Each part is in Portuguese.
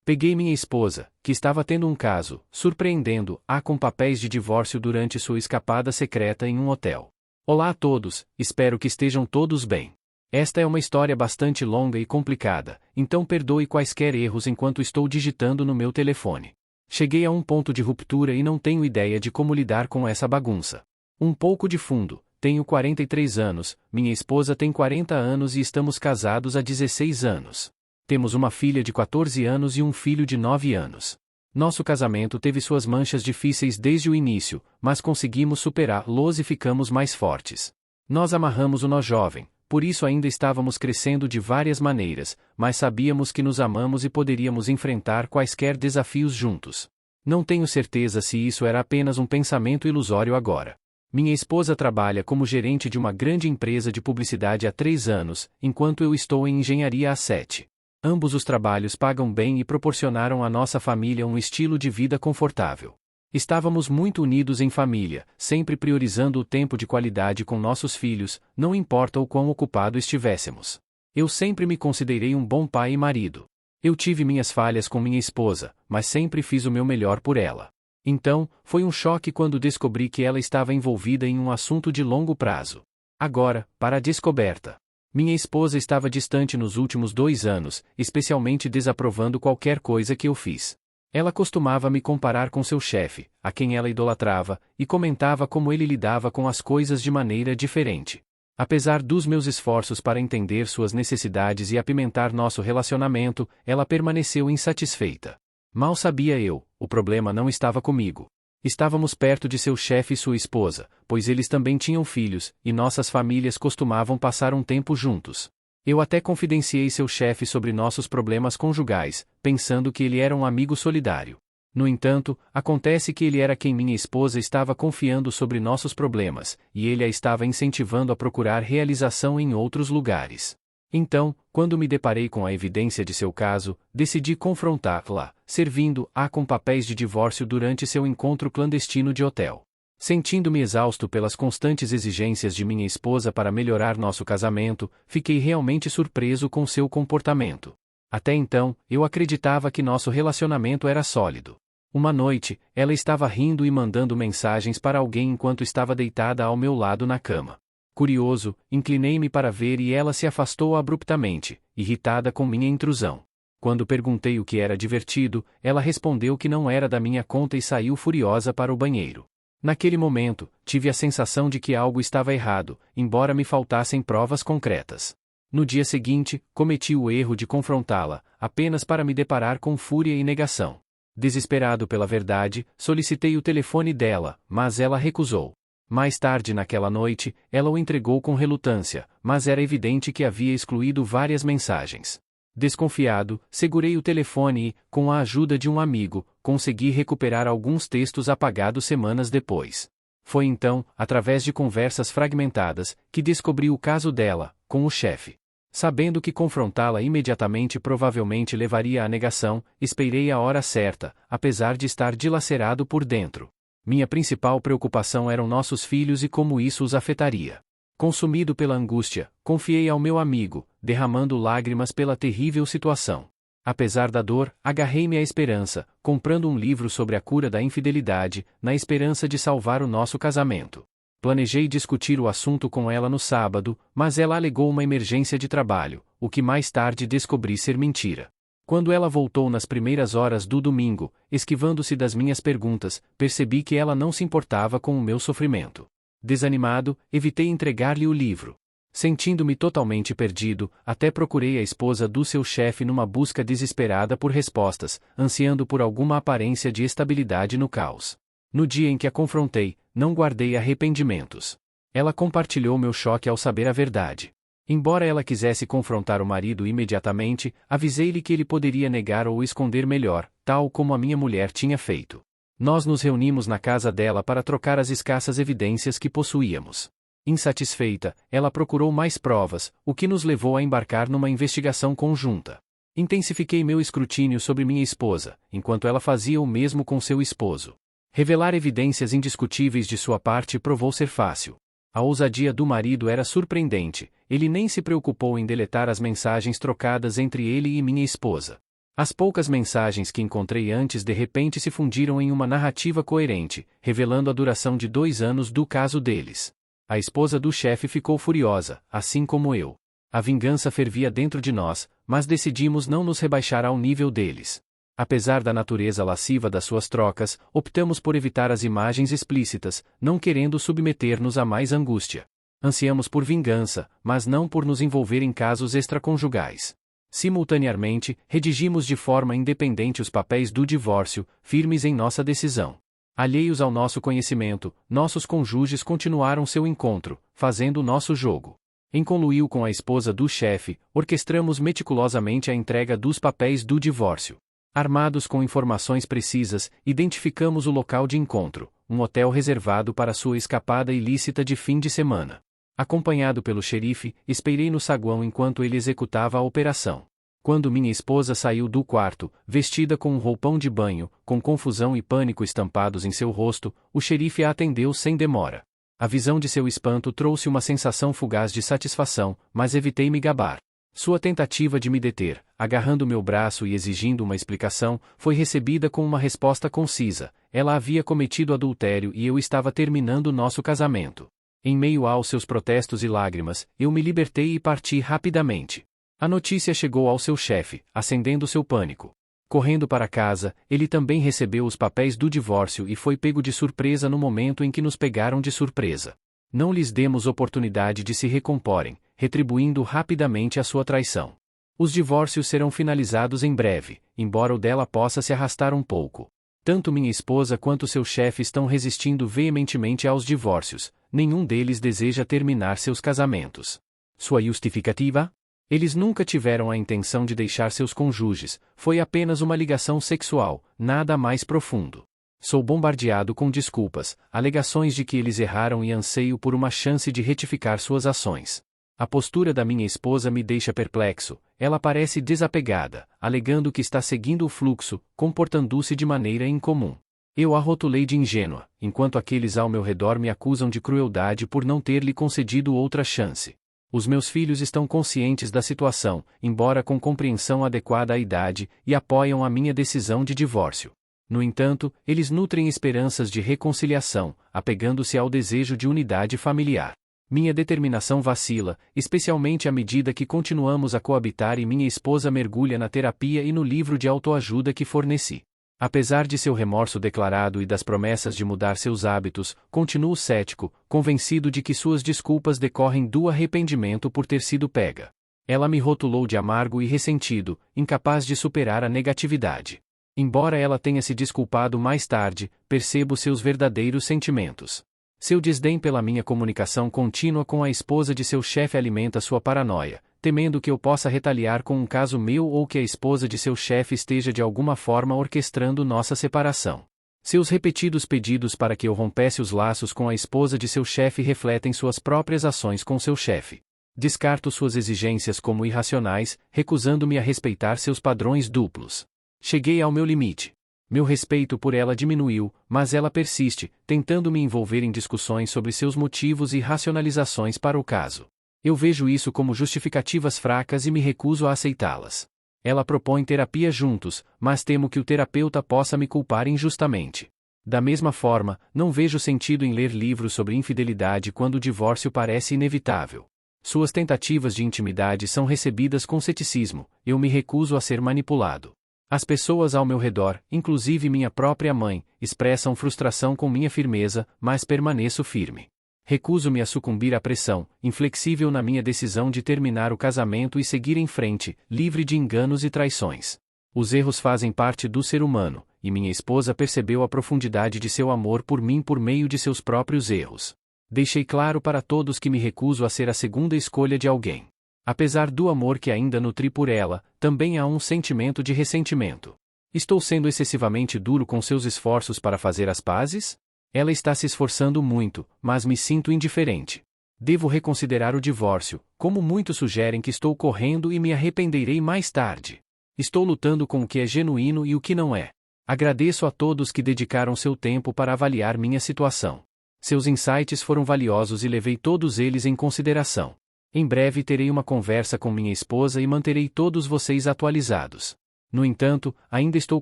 Peguei minha esposa, que estava tendo um caso, surpreendendo-a com papéis de divórcio durante sua escapada secreta em um hotel. Olá a todos, espero que estejam todos bem. Esta é uma história bastante longa e complicada, então perdoe quaisquer erros enquanto estou digitando no meu telefone. Cheguei a um ponto de ruptura e não tenho ideia de como lidar com essa bagunça. Um pouco de fundo, tenho 43 anos, minha esposa tem 40 anos e estamos casados há 16 anos. Temos uma filha de 14 anos e um filho de 9 anos. Nosso casamento teve suas manchas difíceis desde o início, mas conseguimos superá-los e ficamos mais fortes. Nós amarramos o nó jovem, por isso ainda estávamos crescendo de várias maneiras, mas sabíamos que nos amamos e poderíamos enfrentar quaisquer desafios juntos. Não tenho certeza se isso era apenas um pensamento ilusório agora. Minha esposa trabalha como gerente de uma grande empresa de publicidade há 3 anos, enquanto eu estou em engenharia há 7. Ambos os trabalhos pagam bem e proporcionaram à nossa família um estilo de vida confortável. Estávamos muito unidos em família, sempre priorizando o tempo de qualidade com nossos filhos, não importa o quão ocupado estivéssemos. Eu sempre me considerei um bom pai e marido. Eu tive minhas falhas com minha esposa, mas sempre fiz o meu melhor por ela. Então, foi um choque quando descobri que ela estava envolvida em um assunto de longo prazo. Agora, para a descoberta. Minha esposa estava distante nos últimos 2 anos, especialmente desaprovando qualquer coisa que eu fiz. Ela costumava me comparar com seu chefe, a quem ela idolatrava, e comentava como ele lidava com as coisas de maneira diferente. Apesar dos meus esforços para entender suas necessidades e apimentar nosso relacionamento, ela permaneceu insatisfeita. Mal sabia eu, o problema não estava comigo. Estávamos perto de seu chefe e sua esposa, pois eles também tinham filhos, e nossas famílias costumavam passar um tempo juntos. Eu até confidenciei seu chefe sobre nossos problemas conjugais, pensando que ele era um amigo solidário. No entanto, acontece que ele era quem minha esposa estava confiando sobre nossos problemas, e ele a estava incentivando a procurar realização em outros lugares. Então, quando me deparei com a evidência de seu caso, decidi confrontá-la, servindo-a com papéis de divórcio durante seu encontro clandestino de hotel. Sentindo-me exausto pelas constantes exigências de minha esposa para melhorar nosso casamento, fiquei realmente surpreso com seu comportamento. Até então, eu acreditava que nosso relacionamento era sólido. Uma noite, ela estava rindo e mandando mensagens para alguém enquanto estava deitada ao meu lado na cama. Curioso, inclinei-me para ver e ela se afastou abruptamente, irritada com minha intrusão. Quando perguntei o que era divertido, ela respondeu que não era da minha conta e saiu furiosa para o banheiro. Naquele momento, tive a sensação de que algo estava errado, embora me faltassem provas concretas. No dia seguinte, cometi o erro de confrontá-la, apenas para me deparar com fúria e negação. Desesperado pela verdade, solicitei o telefone dela, mas ela recusou. Mais tarde naquela noite, ela o entregou com relutância, mas era evidente que havia excluído várias mensagens. Desconfiado, segurei o telefone e, com a ajuda de um amigo, consegui recuperar alguns textos apagados semanas depois. Foi então, através de conversas fragmentadas, que descobri o caso dela, com o chefe. Sabendo que confrontá-la imediatamente provavelmente levaria à negação, esperei a hora certa, apesar de estar dilacerado por dentro. Minha principal preocupação eram nossos filhos e como isso os afetaria. Consumido pela angústia, confiei ao meu amigo, derramando lágrimas pela terrível situação. Apesar da dor, agarrei-me à esperança, comprando um livro sobre a cura da infidelidade, na esperança de salvar o nosso casamento. Planejei discutir o assunto com ela no sábado, mas ela alegou uma emergência de trabalho, o que mais tarde descobri ser mentira. Quando ela voltou nas primeiras horas do domingo, esquivando-se das minhas perguntas, percebi que ela não se importava com o meu sofrimento. Desanimado, evitei entregar-lhe o livro. Sentindo-me totalmente perdido, até procurei a esposa do seu chefe numa busca desesperada por respostas, ansiando por alguma aparência de estabilidade no caos. No dia em que a confrontei, não guardei arrependimentos. Ela compartilhou meu choque ao saber a verdade. Embora ela quisesse confrontar o marido imediatamente, avisei-lhe que ele poderia negar ou esconder melhor, tal como a minha mulher tinha feito. Nós nos reunimos na casa dela para trocar as escassas evidências que possuíamos. Insatisfeita, ela procurou mais provas, o que nos levou a embarcar numa investigação conjunta. Intensifiquei meu escrutínio sobre minha esposa, enquanto ela fazia o mesmo com seu esposo. Revelar evidências indiscutíveis de sua parte provou ser fácil. A ousadia do marido era surpreendente, ele nem se preocupou em deletar as mensagens trocadas entre ele e minha esposa. As poucas mensagens que encontrei antes de repente se fundiram em uma narrativa coerente, revelando a duração de 2 anos do caso deles. A esposa do chefe ficou furiosa, assim como eu. A vingança fervia dentro de nós, mas decidimos não nos rebaixar ao nível deles. Apesar da natureza lasciva das suas trocas, optamos por evitar as imagens explícitas, não querendo submeter-nos a mais angústia. Ansiamos por vingança, mas não por nos envolver em casos extraconjugais. Simultaneamente, redigimos de forma independente os papéis do divórcio, firmes em nossa decisão. Alheios ao nosso conhecimento, nossos cônjuges continuaram seu encontro, fazendo o nosso jogo. Em conluio com a esposa do chefe, orquestramos meticulosamente a entrega dos papéis do divórcio. Armados com informações precisas, identificamos o local de encontro, um hotel reservado para sua escapada ilícita de fim de semana. Acompanhado pelo xerife, esperei no saguão enquanto ele executava a operação. Quando minha esposa saiu do quarto, vestida com um roupão de banho, com confusão e pânico estampados em seu rosto, o xerife a atendeu sem demora. A visão de seu espanto trouxe uma sensação fugaz de satisfação, mas evitei me gabar. Sua tentativa de me deter, agarrando meu braço e exigindo uma explicação, foi recebida com uma resposta concisa: ela havia cometido adultério e eu estava terminando nosso casamento. Em meio aos seus protestos e lágrimas, eu me libertei e parti rapidamente. A notícia chegou ao seu chefe, acendendo seu pânico. Correndo para casa, ele também recebeu os papéis do divórcio e foi pego de surpresa no momento em que nos pegaram de surpresa. Não lhes demos oportunidade de se recomporem, retribuindo rapidamente a sua traição. Os divórcios serão finalizados em breve, embora o dela possa se arrastar um pouco. Tanto minha esposa quanto seu chefe estão resistindo veementemente aos divórcios, nenhum deles deseja terminar seus casamentos. Sua justificativa? Eles nunca tiveram a intenção de deixar seus cônjuges, foi apenas uma ligação sexual, nada mais profundo. Sou bombardeado com desculpas, alegações de que eles erraram e anseio por uma chance de retificar suas ações. A postura da minha esposa me deixa perplexo, ela parece desapegada, alegando que está seguindo o fluxo, comportando-se de maneira incomum. Eu a rotulei de ingênua, enquanto aqueles ao meu redor me acusam de crueldade por não ter lhe concedido outra chance. Os meus filhos estão conscientes da situação, embora com compreensão adequada à idade, e apoiam a minha decisão de divórcio. No entanto, eles nutrem esperanças de reconciliação, apegando-se ao desejo de unidade familiar. Minha determinação vacila, especialmente à medida que continuamos a coabitar e minha esposa mergulha na terapia e no livro de autoajuda que forneci. Apesar de seu remorso declarado e das promessas de mudar seus hábitos, continuo cético, convencido de que suas desculpas decorrem do arrependimento por ter sido pega. Ela me rotulou de amargo e ressentido, incapaz de superar a negatividade. Embora ela tenha se desculpado mais tarde, percebo seus verdadeiros sentimentos. Seu desdém pela minha comunicação contínua com a esposa de seu chefe alimenta sua paranoia, temendo que eu possa retaliar com um caso meu ou que a esposa de seu chefe esteja de alguma forma orquestrando nossa separação. Seus repetidos pedidos para que eu rompesse os laços com a esposa de seu chefe refletem suas próprias ações com seu chefe. Descarto suas exigências como irracionais, recusando-me a respeitar seus padrões duplos. Cheguei ao meu limite. Meu respeito por ela diminuiu, mas ela persiste, tentando me envolver em discussões sobre seus motivos e racionalizações para o caso. Eu vejo isso como justificativas fracas e me recuso a aceitá-las. Ela propõe terapia juntos, mas temo que o terapeuta possa me culpar injustamente. Da mesma forma, não vejo sentido em ler livros sobre infidelidade quando o divórcio parece inevitável. Suas tentativas de intimidade são recebidas com ceticismo, eu me recuso a ser manipulado. As pessoas ao meu redor, inclusive minha própria mãe, expressam frustração com minha firmeza, mas permaneço firme. Recuso-me a sucumbir à pressão, inflexível na minha decisão de terminar o casamento e seguir em frente, livre de enganos e traições. Os erros fazem parte do ser humano, e minha esposa percebeu a profundidade de seu amor por mim por meio de seus próprios erros. Deixei claro para todos que me recuso a ser a segunda escolha de alguém. Apesar do amor que ainda nutri por ela, também há um sentimento de ressentimento. Estou sendo excessivamente duro com seus esforços para fazer as pazes? Ela está se esforçando muito, mas me sinto indiferente. Devo reconsiderar o divórcio, como muitos sugerem que estou correndo e me arrependerei mais tarde. Estou lutando com o que é genuíno e o que não é. Agradeço a todos que dedicaram seu tempo para avaliar minha situação. Seus insights foram valiosos e levei todos eles em consideração. Em breve terei uma conversa com minha esposa e manterei todos vocês atualizados. No entanto, ainda estou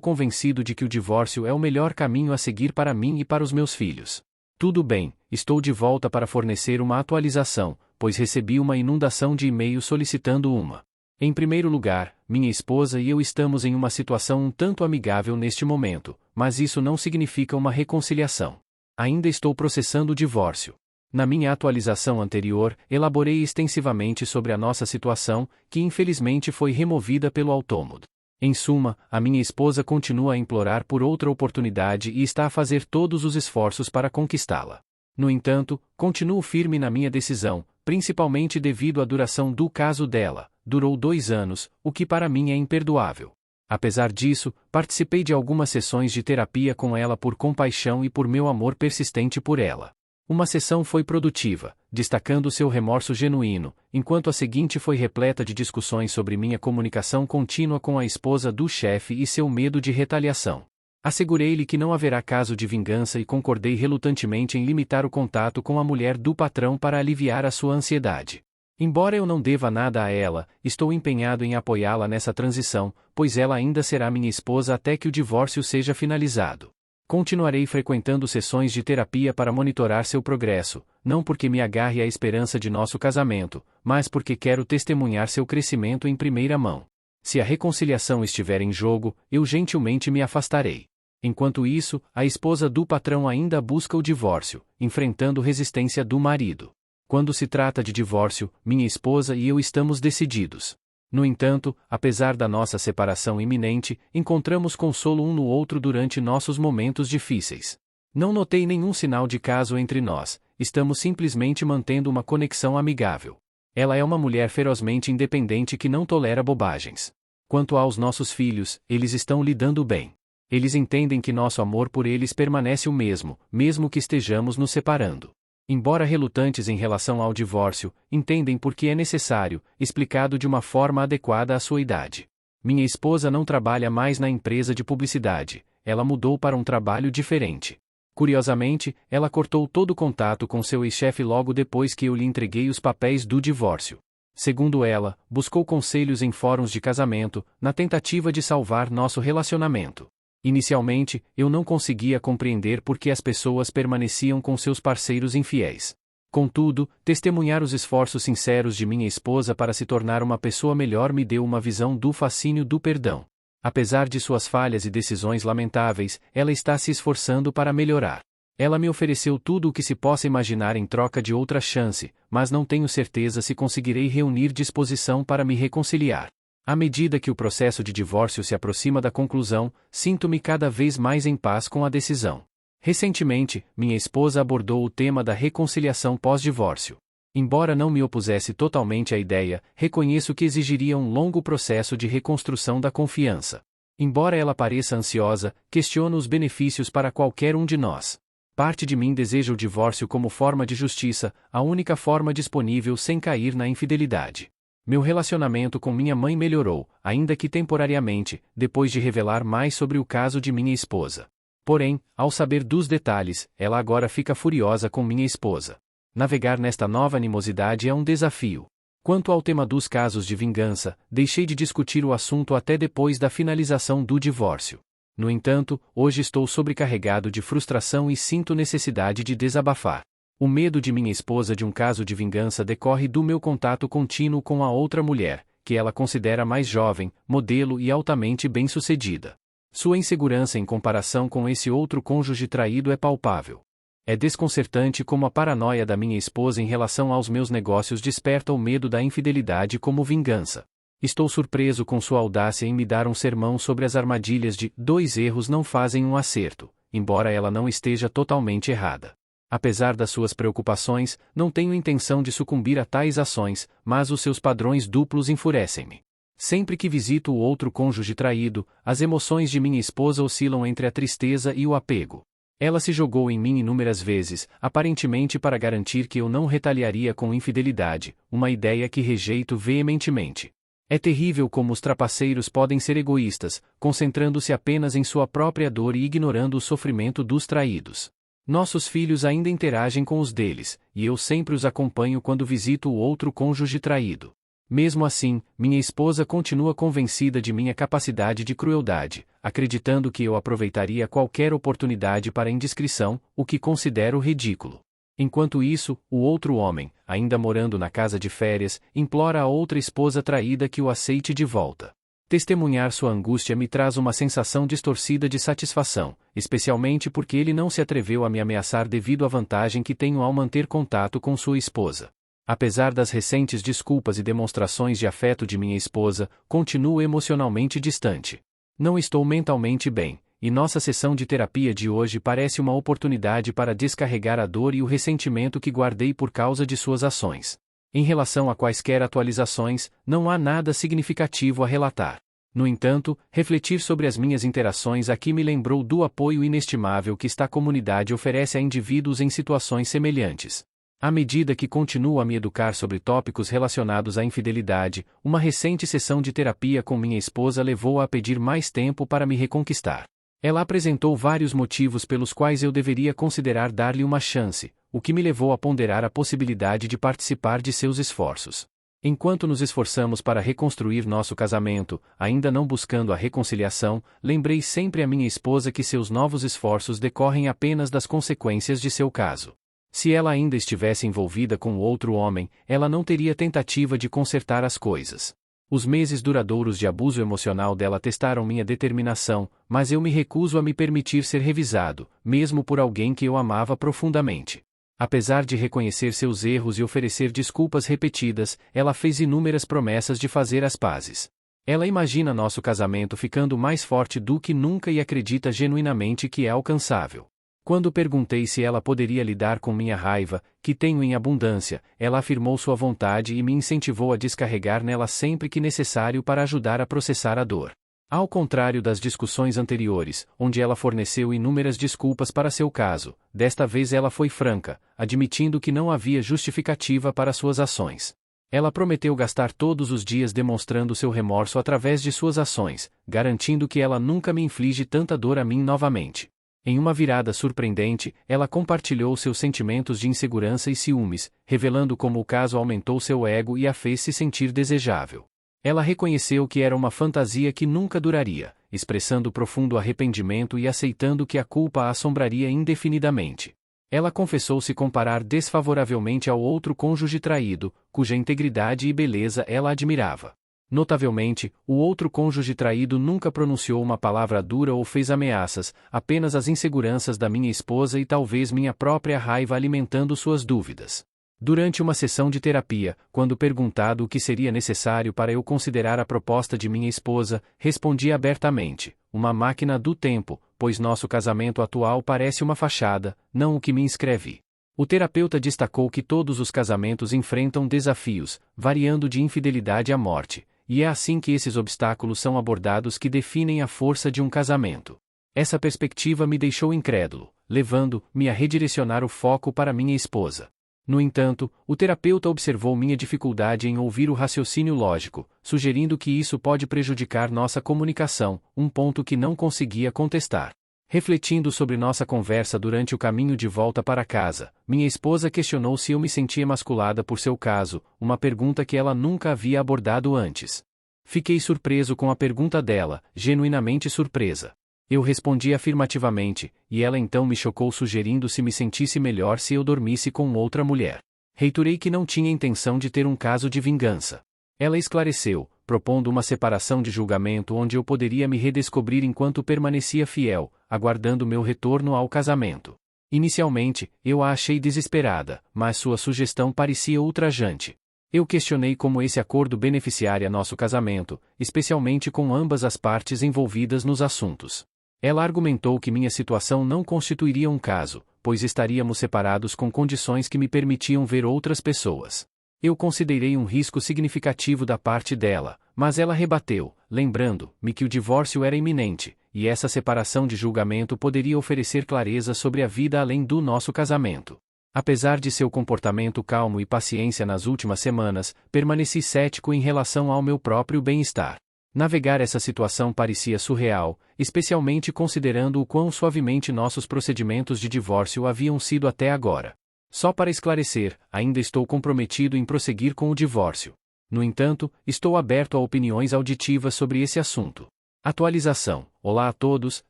convencido de que o divórcio é o melhor caminho a seguir para mim e para os meus filhos. Tudo bem, estou de volta para fornecer uma atualização, pois recebi uma inundação de e-mails solicitando uma. Em primeiro lugar, minha esposa e eu estamos em uma situação um tanto amigável neste momento, mas isso não significa uma reconciliação. Ainda estou processando o divórcio. Na minha atualização anterior, elaborei extensivamente sobre a nossa situação, que infelizmente foi removida pelo autômodo. Em suma, a minha esposa continua a implorar por outra oportunidade e está a fazer todos os esforços para conquistá-la. No entanto, continuo firme na minha decisão, principalmente devido à duração do caso dela. Durou 2 anos, o que para mim é imperdoável. Apesar disso, participei de algumas sessões de terapia com ela por compaixão e por meu amor persistente por ela. Uma sessão foi produtiva, destacando seu remorso genuíno, enquanto a seguinte foi repleta de discussões sobre minha comunicação contínua com a esposa do chefe e seu medo de retaliação. Assegurei-lhe que não haverá caso de vingança e concordei relutantemente em limitar o contato com a mulher do patrão para aliviar a sua ansiedade. Embora eu não deva nada a ela, estou empenhado em apoiá-la nessa transição, pois ela ainda será minha esposa até que o divórcio seja finalizado. Continuarei frequentando sessões de terapia para monitorar seu progresso, não porque me agarre à esperança de nosso casamento, mas porque quero testemunhar seu crescimento em primeira mão. Se a reconciliação estiver em jogo, eu gentilmente me afastarei. Enquanto isso, a esposa do patrão ainda busca o divórcio, enfrentando resistência do marido. Quando se trata de divórcio, minha esposa e eu estamos decididos. No entanto, apesar da nossa separação iminente, encontramos consolo um no outro durante nossos momentos difíceis. Não notei nenhum sinal de caso entre nós, estamos simplesmente mantendo uma conexão amigável. Ela é uma mulher ferozmente independente que não tolera bobagens. Quanto aos nossos filhos, eles estão lidando bem. Eles entendem que nosso amor por eles permanece o mesmo, mesmo que estejamos nos separando. Embora relutantes em relação ao divórcio, entendem por que é necessário, explicado de uma forma adequada à sua idade. Minha esposa não trabalha mais na empresa de publicidade, ela mudou para um trabalho diferente. Curiosamente, ela cortou todo contato com seu ex-chefe logo depois que eu lhe entreguei os papéis do divórcio. Segundo ela, buscou conselhos em fóruns de casamento, na tentativa de salvar nosso relacionamento. Inicialmente, eu não conseguia compreender por que as pessoas permaneciam com seus parceiros infiéis. Contudo, testemunhar os esforços sinceros de minha esposa para se tornar uma pessoa melhor me deu uma visão do fascínio do perdão. Apesar de suas falhas e decisões lamentáveis, ela está se esforçando para melhorar. Ela me ofereceu tudo o que se possa imaginar em troca de outra chance, mas não tenho certeza se conseguirei reunir disposição para me reconciliar. À medida que o processo de divórcio se aproxima da conclusão, sinto-me cada vez mais em paz com a decisão. Recentemente, minha esposa abordou o tema da reconciliação pós-divórcio. Embora não me opusesse totalmente à ideia, reconheço que exigiria um longo processo de reconstrução da confiança. Embora ela pareça ansiosa, questiono os benefícios para qualquer um de nós. Parte de mim deseja o divórcio como forma de justiça, a única forma disponível sem cair na infidelidade. Meu relacionamento com minha mãe melhorou, ainda que temporariamente, depois de revelar mais sobre o caso de minha esposa. Porém, ao saber dos detalhes, ela agora fica furiosa com minha esposa. Navegar nesta nova animosidade é um desafio. Quanto ao tema dos casos de vingança, deixei de discutir o assunto até depois da finalização do divórcio. No entanto, hoje estou sobrecarregado de frustração e sinto necessidade de desabafar. O medo de minha esposa de um caso de vingança decorre do meu contato contínuo com a outra mulher, que ela considera mais jovem, modelo e altamente bem-sucedida. Sua insegurança em comparação com esse outro cônjuge traído é palpável. É desconcertante como a paranoia da minha esposa em relação aos meus negócios desperta o medo da infidelidade como vingança. Estou surpreso com sua audácia em me dar um sermão sobre as armadilhas de 2 erros não fazem um acerto, embora ela não esteja totalmente errada. Apesar das suas preocupações, não tenho intenção de sucumbir a tais ações, mas os seus padrões duplos enfurecem-me. Sempre que visito o outro cônjuge traído, as emoções de minha esposa oscilam entre a tristeza e o apego. Ela se jogou em mim inúmeras vezes, aparentemente para garantir que eu não retaliaria com infidelidade, uma ideia que rejeito veementemente. É terrível como os trapaceiros podem ser egoístas, concentrando-se apenas em sua própria dor e ignorando o sofrimento dos traídos. Nossos filhos ainda interagem com os deles, e eu sempre os acompanho quando visito o outro cônjuge traído. Mesmo assim, minha esposa continua convencida de minha capacidade de crueldade, acreditando que eu aproveitaria qualquer oportunidade para indiscrição, o que considero ridículo. Enquanto isso, o outro homem, ainda morando na casa de férias, implora a outra esposa traída que o aceite de volta. Testemunhar sua angústia me traz uma sensação distorcida de satisfação, especialmente porque ele não se atreveu a me ameaçar devido à vantagem que tenho ao manter contato com sua esposa. Apesar das recentes desculpas e demonstrações de afeto de minha esposa, continuo emocionalmente distante. Não estou mentalmente bem, e nossa sessão de terapia de hoje parece uma oportunidade para descarregar a dor e o ressentimento que guardei por causa de suas ações. Em relação a quaisquer atualizações, não há nada significativo a relatar. No entanto, refletir sobre as minhas interações aqui me lembrou do apoio inestimável que esta comunidade oferece a indivíduos em situações semelhantes. À medida que continuo a me educar sobre tópicos relacionados à infidelidade, uma recente sessão de terapia com minha esposa levou-a a pedir mais tempo para me reconquistar. Ela apresentou vários motivos pelos quais eu deveria considerar dar-lhe uma chance, o que me levou a ponderar a possibilidade de participar de seus esforços. Enquanto nos esforçamos para reconstruir nosso casamento, ainda não buscando a reconciliação, lembrei sempre a minha esposa que seus novos esforços decorrem apenas das consequências de seu caso. Se ela ainda estivesse envolvida com outro homem, ela não teria tentativa de consertar as coisas. Os meses duradouros de abuso emocional dela testaram minha determinação, mas eu me recuso a me permitir ser revisado, mesmo por alguém que eu amava profundamente. Apesar de reconhecer seus erros e oferecer desculpas repetidas, ela fez inúmeras promessas de fazer as pazes. Ela imagina nosso casamento ficando mais forte do que nunca e acredita genuinamente que é alcançável. Quando perguntei se ela poderia lidar com minha raiva, que tenho em abundância, ela afirmou sua vontade e me incentivou a descarregar nela sempre que necessário para ajudar a processar a dor. Ao contrário das discussões anteriores, onde ela forneceu inúmeras desculpas para seu caso, desta vez ela foi franca, admitindo que não havia justificativa para suas ações. Ela prometeu gastar todos os dias demonstrando seu remorso através de suas ações, garantindo que ela nunca me inflige tanta dor a mim novamente. Em uma virada surpreendente, ela compartilhou seus sentimentos de insegurança e ciúmes, revelando como o caso aumentou seu ego e a fez se sentir desejável. Ela reconheceu que era uma fantasia que nunca duraria, expressando profundo arrependimento e aceitando que a culpa a assombraria indefinidamente. Ela confessou se comparar desfavoravelmente ao outro cônjuge traído, cuja integridade e beleza ela admirava. Notavelmente, o outro cônjuge traído nunca pronunciou uma palavra dura ou fez ameaças, apenas as inseguranças da minha esposa e talvez minha própria raiva alimentando suas dúvidas. Durante uma sessão de terapia, quando perguntado o que seria necessário para eu considerar a proposta de minha esposa, respondi abertamente: uma máquina do tempo, pois nosso casamento atual parece uma fachada, não o que me inscreve. O terapeuta destacou que todos os casamentos enfrentam desafios, variando de infidelidade à morte, e é assim que esses obstáculos são abordados que definem a força de um casamento. Essa perspectiva me deixou incrédulo, levando-me a redirecionar o foco para minha esposa. No entanto, o terapeuta observou minha dificuldade em ouvir o raciocínio lógico, sugerindo que isso pode prejudicar nossa comunicação, um ponto que não conseguia contestar. Refletindo sobre nossa conversa durante o caminho de volta para casa, minha esposa questionou se eu me sentia emasculada por seu caso, uma pergunta que ela nunca havia abordado antes. Fiquei surpreso com a pergunta dela, genuinamente surpresa. Eu respondi afirmativamente, e ela então me chocou sugerindo se me sentisse melhor se eu dormisse com outra mulher. Reiturei que não tinha intenção de ter um caso de vingança. Ela esclareceu, propondo uma separação de julgamento onde eu poderia me redescobrir enquanto permanecia fiel, aguardando meu retorno ao casamento. Inicialmente, eu a achei desesperada, mas sua sugestão parecia ultrajante. Eu questionei como esse acordo beneficiaria nosso casamento, especialmente com ambas as partes envolvidas nos assuntos. Ela argumentou que minha situação não constituiria um caso, pois estaríamos separados com condições que me permitiam ver outras pessoas. Eu considerei um risco significativo da parte dela, mas ela rebateu, lembrando-me que o divórcio era iminente, e essa separação de julgamento poderia oferecer clareza sobre a vida além do nosso casamento. Apesar de seu comportamento calmo e paciência nas últimas semanas, permaneci cético em relação ao meu próprio bem-estar. Navegar essa situação parecia surreal, especialmente considerando o quão suavemente nossos procedimentos de divórcio haviam sido até agora. Só para esclarecer, ainda estou comprometido em prosseguir com o divórcio. No entanto, estou aberto a opiniões auditivas sobre esse assunto. Atualização. Olá a todos,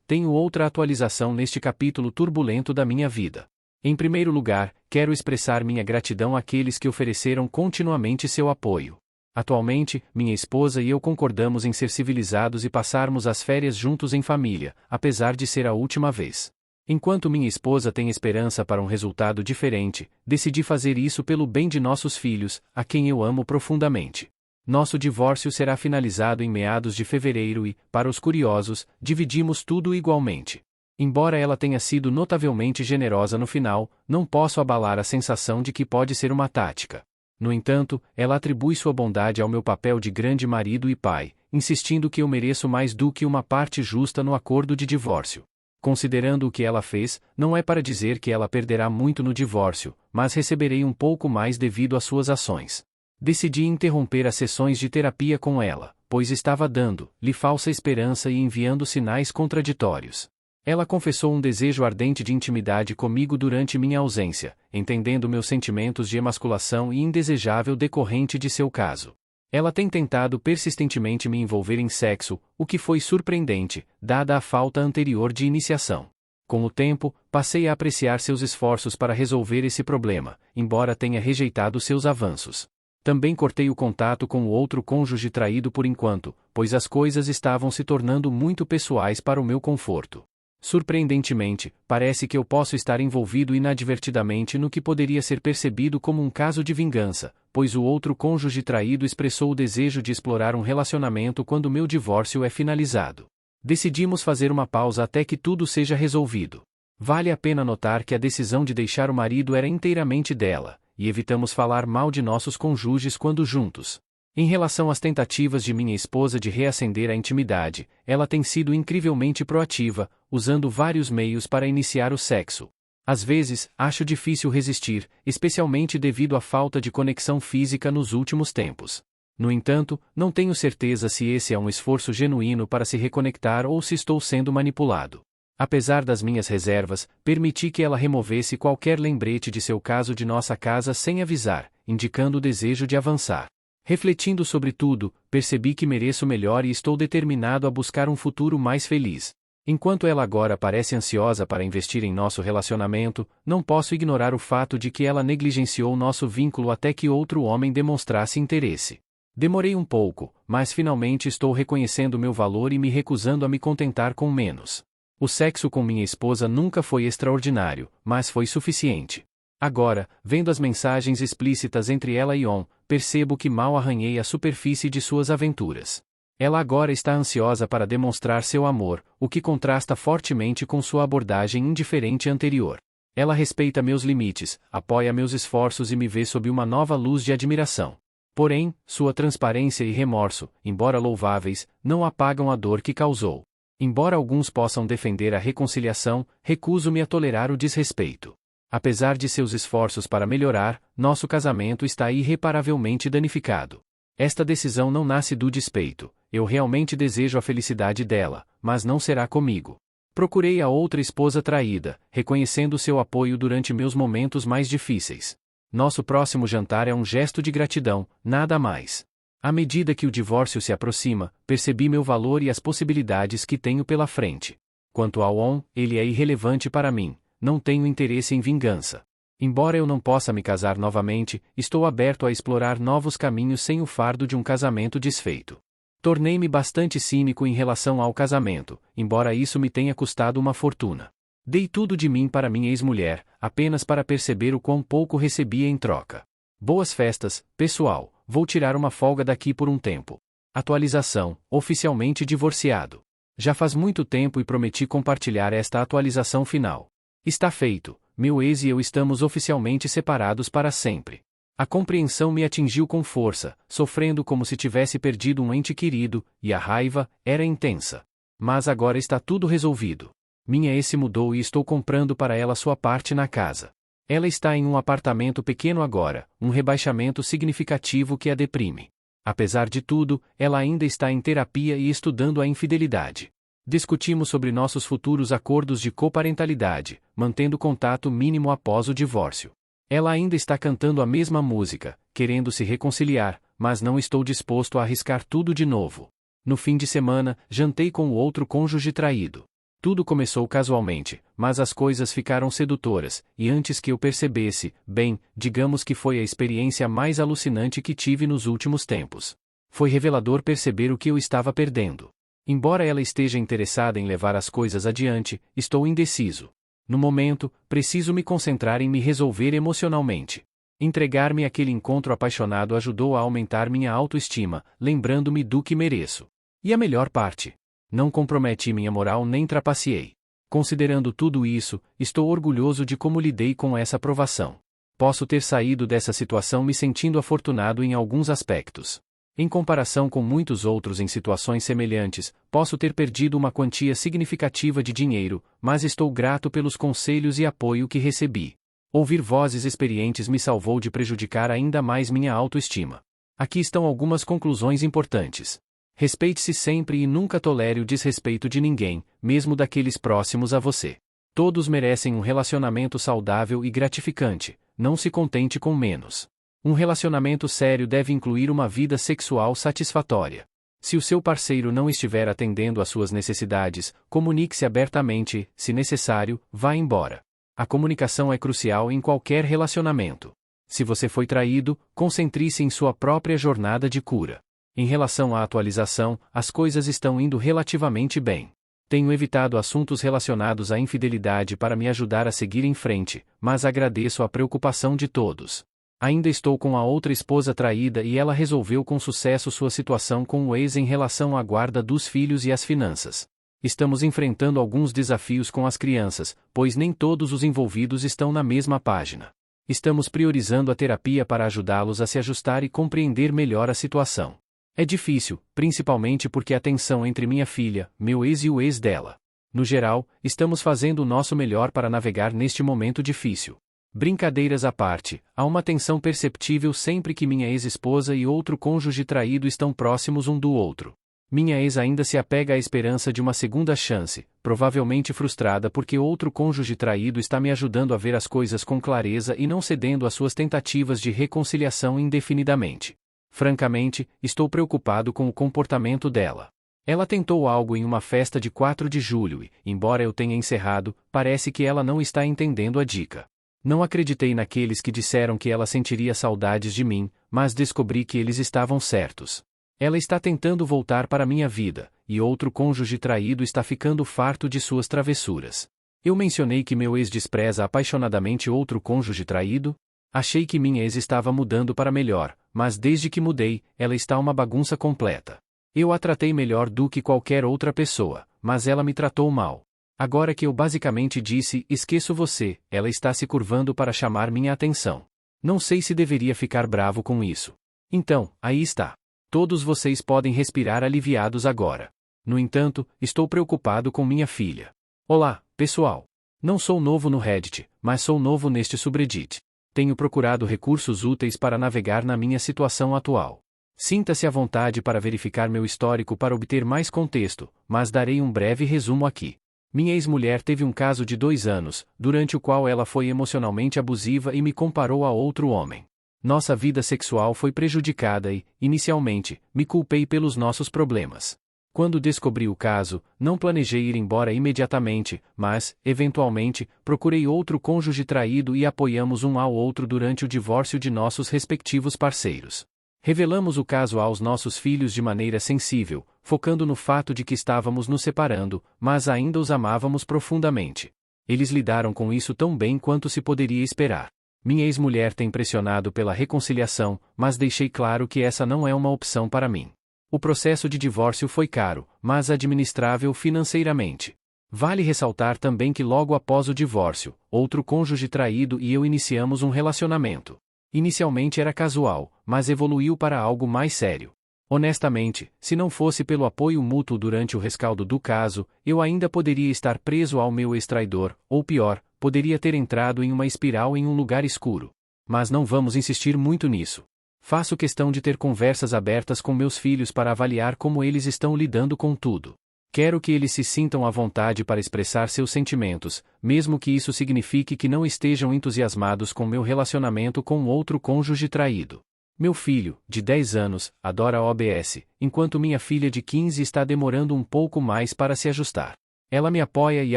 tenho outra atualização neste capítulo turbulento da minha vida. Em primeiro lugar, quero expressar minha gratidão àqueles que ofereceram continuamente seu apoio. Atualmente, minha esposa e eu concordamos em ser civilizados e passarmos as férias juntos em família, apesar de ser a última vez. Enquanto minha esposa tem esperança para um resultado diferente, decidi fazer isso pelo bem de nossos filhos, a quem eu amo profundamente. Nosso divórcio será finalizado em meados de fevereiro e, para os curiosos, dividimos tudo igualmente. Embora ela tenha sido notavelmente generosa no final, não posso abalar a sensação de que pode ser uma tática. No entanto, ela atribui sua bondade ao meu papel de grande marido e pai, insistindo que eu mereço mais do que uma parte justa no acordo de divórcio. Considerando o que ela fez, não é para dizer que ela perderá muito no divórcio, mas receberei um pouco mais devido às suas ações. Decidi interromper as sessões de terapia com ela, pois estava dando-lhe falsa esperança e enviando sinais contraditórios. Ela confessou um desejo ardente de intimidade comigo durante minha ausência, entendendo meus sentimentos de emasculação e indesejável decorrente de seu caso. Ela tem tentado persistentemente me envolver em sexo, o que foi surpreendente, dada a falta anterior de iniciação. Com o tempo, passei a apreciar seus esforços para resolver esse problema, embora tenha rejeitado seus avanços. Também cortei o contato com o outro cônjuge traído por enquanto, pois as coisas estavam se tornando muito pessoais para o meu conforto. Surpreendentemente, parece que eu posso estar envolvido inadvertidamente no que poderia ser percebido como um caso de vingança, pois o outro cônjuge traído expressou o desejo de explorar um relacionamento quando meu divórcio é finalizado. Decidimos fazer uma pausa até que tudo seja resolvido. Vale a pena notar que a decisão de deixar o marido era inteiramente dela, e evitamos falar mal de nossos cônjuges quando juntos. Em relação às tentativas de minha esposa de reacender a intimidade, ela tem sido incrivelmente proativa, usando vários meios para iniciar o sexo. Às vezes, acho difícil resistir, especialmente devido à falta de conexão física nos últimos tempos. No entanto, não tenho certeza se esse é um esforço genuíno para se reconectar ou se estou sendo manipulado. Apesar das minhas reservas, permiti que ela removesse qualquer lembrete de seu caso de nossa casa sem avisar, indicando o desejo de avançar. Refletindo sobre tudo, percebi que mereço melhor e estou determinado a buscar um futuro mais feliz. Enquanto ela agora parece ansiosa para investir em nosso relacionamento, não posso ignorar o fato de que ela negligenciou nosso vínculo até que outro homem demonstrasse interesse. Demorei um pouco, mas finalmente estou reconhecendo meu valor e me recusando a me contentar com menos. O sexo com minha esposa nunca foi extraordinário, mas foi suficiente. Agora, vendo as mensagens explícitas entre ela e On, percebo que mal arranhei a superfície de suas aventuras. Ela agora está ansiosa para demonstrar seu amor, o que contrasta fortemente com sua abordagem indiferente anterior. Ela respeita meus limites, apoia meus esforços e me vê sob uma nova luz de admiração. Porém, sua transparência e remorso, embora louváveis, não apagam a dor que causou. Embora alguns possam defender a reconciliação, recuso-me a tolerar o desrespeito. Apesar de seus esforços para melhorar, nosso casamento está irreparavelmente danificado. Esta decisão não nasce do despeito, eu realmente desejo a felicidade dela, mas não será comigo. Procurei a outra esposa traída, reconhecendo seu apoio durante meus momentos mais difíceis. Nosso próximo jantar é um gesto de gratidão, nada mais. À medida que o divórcio se aproxima, percebi meu valor e as possibilidades que tenho pela frente. Quanto ao On, ele é irrelevante para mim. Não tenho interesse em vingança. Embora eu não possa me casar novamente, estou aberto a explorar novos caminhos sem o fardo de um casamento desfeito. Tornei-me bastante cínico em relação ao casamento, embora isso me tenha custado uma fortuna. Dei tudo de mim para minha ex-mulher, apenas para perceber o quão pouco recebia em troca. Boas festas, pessoal, vou tirar uma folga daqui por um tempo. Atualização, oficialmente divorciado. Já faz muito tempo e prometi compartilhar esta atualização final. Está feito, meu ex e eu estamos oficialmente separados para sempre. A compreensão me atingiu com força, sofrendo como se tivesse perdido um ente querido, e a raiva era intensa. Mas agora está tudo resolvido. Minha ex se mudou e estou comprando para ela sua parte na casa. Ela está em um apartamento pequeno agora, um rebaixamento significativo que a deprime. Apesar de tudo, ela ainda está em terapia e estudando a infidelidade. Discutimos sobre nossos futuros acordos de coparentalidade, mantendo contato mínimo após o divórcio. Ela ainda está cantando a mesma música, querendo se reconciliar, mas não estou disposto a arriscar tudo de novo. No fim de semana, jantei com o outro cônjuge traído. Tudo começou casualmente, mas as coisas ficaram sedutoras, e antes que eu percebesse, bem, digamos que foi a experiência mais alucinante que tive nos últimos tempos. Foi revelador perceber o que eu estava perdendo. Embora ela esteja interessada em levar as coisas adiante, estou indeciso. No momento, preciso me concentrar em me resolver emocionalmente. Entregar-me àquele encontro apaixonado ajudou a aumentar minha autoestima, lembrando-me do que mereço. E a melhor parte: não comprometi minha moral nem trapaceei. Considerando tudo isso, estou orgulhoso de como lidei com essa provação. Posso ter saído dessa situação me sentindo afortunado em alguns aspectos. Em comparação com muitos outros em situações semelhantes, posso ter perdido uma quantia significativa de dinheiro, mas estou grato pelos conselhos e apoio que recebi. Ouvir vozes experientes me salvou de prejudicar ainda mais minha autoestima. Aqui estão algumas conclusões importantes. Respeite-se sempre e nunca tolere o desrespeito de ninguém, mesmo daqueles próximos a você. Todos merecem um relacionamento saudável e gratificante, não se contente com menos. Um relacionamento sério deve incluir uma vida sexual satisfatória. Se o seu parceiro não estiver atendendo às suas necessidades, comunique-se abertamente, se necessário, vá embora. A comunicação é crucial em qualquer relacionamento. Se você foi traído, concentre-se em sua própria jornada de cura. Em relação à atualização, as coisas estão indo relativamente bem. Tenho evitado assuntos relacionados à infidelidade para me ajudar a seguir em frente, mas agradeço a preocupação de todos. Ainda estou com a outra esposa traída e ela resolveu com sucesso sua situação com o ex em relação à guarda dos filhos e às finanças. Estamos enfrentando alguns desafios com as crianças, pois nem todos os envolvidos estão na mesma página. Estamos priorizando a terapia para ajudá-los a se ajustar e compreender melhor a situação. É difícil, principalmente porque há tensão entre minha filha, meu ex e o ex dela. No geral, estamos fazendo o nosso melhor para navegar neste momento difícil. Brincadeiras à parte, há uma tensão perceptível sempre que minha ex-esposa e outro cônjuge traído estão próximos um do outro. Minha ex ainda se apega à esperança de uma segunda chance, provavelmente frustrada porque outro cônjuge traído está me ajudando a ver as coisas com clareza e não cedendo às suas tentativas de reconciliação indefinidamente. Francamente, estou preocupado com o comportamento dela. Ela tentou algo em uma festa de 4 de julho e, embora eu tenha encerrado, parece que ela não está entendendo a dica. Não acreditei naqueles que disseram que ela sentiria saudades de mim, mas descobri que eles estavam certos. Ela está tentando voltar para minha vida, e outro cônjuge traído está ficando farto de suas travessuras. Eu mencionei que meu ex despreza apaixonadamente outro cônjuge traído? Achei que minha ex estava mudando para melhor, mas desde que mudei, ela está uma bagunça completa. Eu a tratei melhor do que qualquer outra pessoa, mas ela me tratou mal. Agora que eu basicamente disse, esqueço você, ela está se curvando para chamar minha atenção. Não sei se deveria ficar bravo com isso. Então, aí está. Todos vocês podem respirar aliviados agora. No entanto, estou preocupado com minha filha. Olá, pessoal. Não sou novo no Reddit, mas sou novo neste subreddit. Tenho procurado recursos úteis para navegar na minha situação atual. Sinta-se à vontade para verificar meu histórico para obter mais contexto, mas darei um breve resumo aqui. Minha ex-mulher teve um caso de 2 anos, durante o qual ela foi emocionalmente abusiva e me comparou a outro homem. Nossa vida sexual foi prejudicada e, inicialmente, me culpei pelos nossos problemas. Quando descobri o caso, não planejei ir embora imediatamente, mas, eventualmente, procurei outro cônjuge traído e apoiamos um ao outro durante o divórcio de nossos respectivos parceiros. Revelamos o caso aos nossos filhos de maneira sensível, focando no fato de que estávamos nos separando, mas ainda os amávamos profundamente. Eles lidaram com isso tão bem quanto se poderia esperar. Minha ex-mulher tem pressionado pela reconciliação, mas deixei claro que essa não é uma opção para mim. O processo de divórcio foi caro, mas administrável financeiramente. Vale ressaltar também que logo após o divórcio, outro cônjuge traído e eu iniciamos um relacionamento. Inicialmente era casual, mas evoluiu para algo mais sério. Honestamente, se não fosse pelo apoio mútuo durante o rescaldo do caso, eu ainda poderia estar preso ao meu ex-traidor, ou pior, poderia ter entrado em uma espiral em um lugar escuro. Mas não vamos insistir muito nisso. Faço questão de ter conversas abertas com meus filhos para avaliar como eles estão lidando com tudo. Quero que eles se sintam à vontade para expressar seus sentimentos, mesmo que isso signifique que não estejam entusiasmados com meu relacionamento com outro cônjuge traído. Meu filho, de 10 anos, adora a OBS, enquanto minha filha de 15 está demorando um pouco mais para se ajustar. Ela me apoia e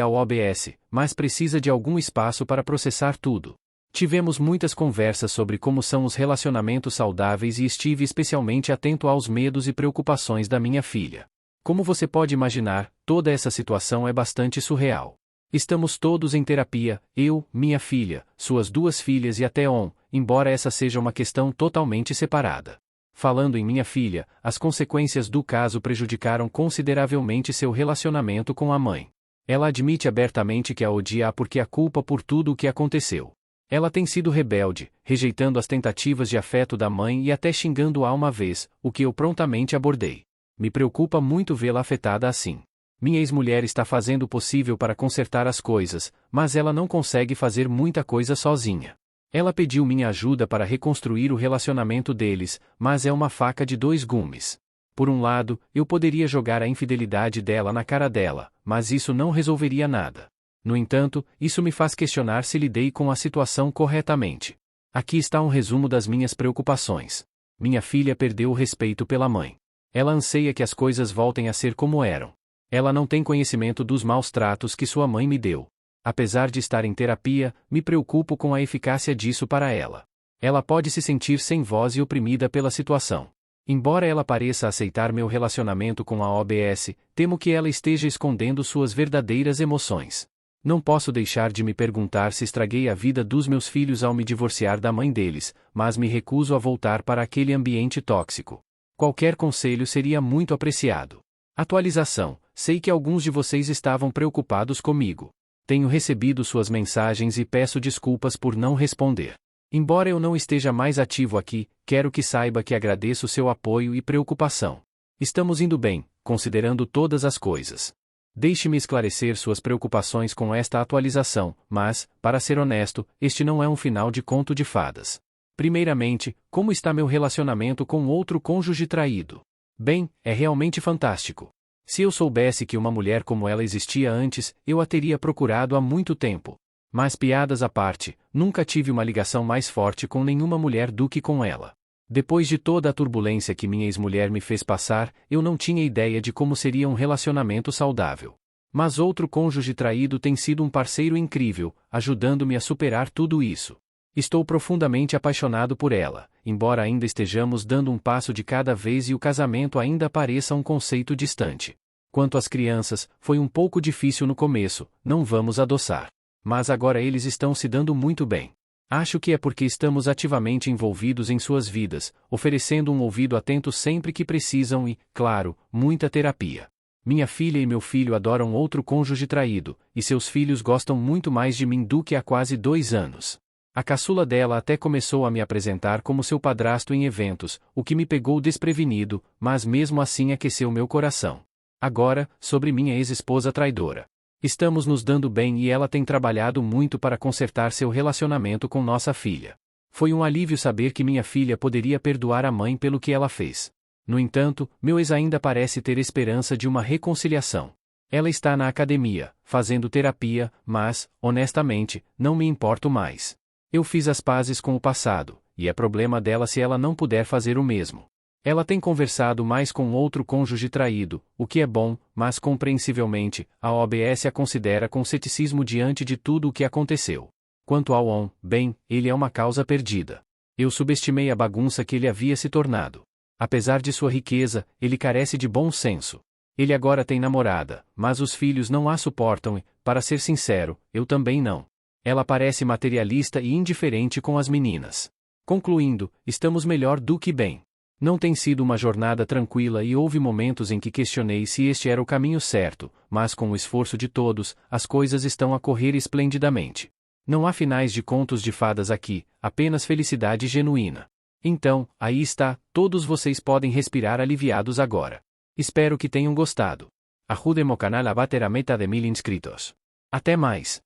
ao OBS, mas precisa de algum espaço para processar tudo. Tivemos muitas conversas sobre como são os relacionamentos saudáveis e estive especialmente atento aos medos e preocupações da minha filha. Como você pode imaginar, toda essa situação é bastante surreal. Estamos todos em terapia, eu, minha filha, suas 2 filhas e até On, embora essa seja uma questão totalmente separada. Falando em minha filha, as consequências do caso prejudicaram consideravelmente seu relacionamento com a mãe. Ela admite abertamente que a odia porque a culpa por tudo o que aconteceu. Ela tem sido rebelde, rejeitando as tentativas de afeto da mãe e até xingando-a uma vez, o que eu prontamente abordei. Me preocupa muito vê-la afetada assim. Minha ex-mulher está fazendo o possível para consertar as coisas, mas ela não consegue fazer muita coisa sozinha. Ela pediu minha ajuda para reconstruir o relacionamento deles, mas é uma faca de 2 gumes. Por um lado, eu poderia jogar a infidelidade dela na cara dela, mas isso não resolveria nada. No entanto, isso me faz questionar se lidei com a situação corretamente. Aqui está um resumo das minhas preocupações. Minha filha perdeu o respeito pela mãe. Ela anseia que as coisas voltem a ser como eram. Ela não tem conhecimento dos maus tratos que sua mãe me deu. Apesar de estar em terapia, me preocupo com a eficácia disso para ela. Ela pode se sentir sem voz e oprimida pela situação. Embora ela pareça aceitar meu relacionamento com a OBS, temo que ela esteja escondendo suas verdadeiras emoções. Não posso deixar de me perguntar se estraguei a vida dos meus filhos ao me divorciar da mãe deles, mas me recuso a voltar para aquele ambiente tóxico. Qualquer conselho seria muito apreciado. Atualização: sei que alguns de vocês estavam preocupados comigo. Tenho recebido suas mensagens e peço desculpas por não responder. Embora eu não esteja mais ativo aqui, quero que saiba que agradeço seu apoio e preocupação. Estamos indo bem, considerando todas as coisas. Deixe-me esclarecer suas preocupações com esta atualização, mas, para ser honesto, este não é um final de conto de fadas. Primeiramente, como está meu relacionamento com outro cônjuge traído? Bem, é realmente fantástico. Se eu soubesse que uma mulher como ela existia antes, eu a teria procurado há muito tempo. Mas piadas à parte, nunca tive uma ligação mais forte com nenhuma mulher do que com ela. Depois de toda a turbulência que minha ex-mulher me fez passar, eu não tinha ideia de como seria um relacionamento saudável. Mas outro cônjuge traído tem sido um parceiro incrível, ajudando-me a superar tudo isso. Estou profundamente apaixonado por ela, embora ainda estejamos dando um passo de cada vez e o casamento ainda pareça um conceito distante. Quanto às crianças, foi um pouco difícil no começo, não vamos adoçar. Mas agora eles estão se dando muito bem. Acho que é porque estamos ativamente envolvidos em suas vidas, oferecendo um ouvido atento sempre que precisam e, claro, muita terapia. Minha filha e meu filho adoram outro cônjuge traído, e seus filhos gostam muito mais de mim do que há quase 2 anos. A caçula dela até começou a me apresentar como seu padrasto em eventos, o que me pegou desprevenido, mas mesmo assim aqueceu meu coração. Agora, sobre minha ex-esposa traidora. Estamos nos dando bem e ela tem trabalhado muito para consertar seu relacionamento com nossa filha. Foi um alívio saber que minha filha poderia perdoar a mãe pelo que ela fez. No entanto, meu ex ainda parece ter esperança de uma reconciliação. Ela está na academia, fazendo terapia, mas, honestamente, não me importo mais. Eu fiz as pazes com o passado, e é problema dela se ela não puder fazer o mesmo. Ela tem conversado mais com outro cônjuge traído, o que é bom, mas compreensivelmente, a OBS a considera com ceticismo diante de tudo o que aconteceu. Quanto ao On, bem, ele é uma causa perdida. Eu subestimei a bagunça que ele havia se tornado. Apesar de sua riqueza, ele carece de bom senso. Ele agora tem namorada, mas os filhos não a suportam e, para ser sincero, eu também não. Ela parece materialista e indiferente com as meninas. Concluindo, estamos melhor do que bem. Não tem sido uma jornada tranquila e houve momentos em que questionei se este era o caminho certo, mas com o esforço de todos, as coisas estão a correr esplendidamente. Não há finais de contos de fadas aqui, apenas felicidade genuína. Então, aí está, todos vocês podem respirar aliviados agora. Espero que tenham gostado. Ajudem o canal a bater a meta de 1000 inscritos. Até mais!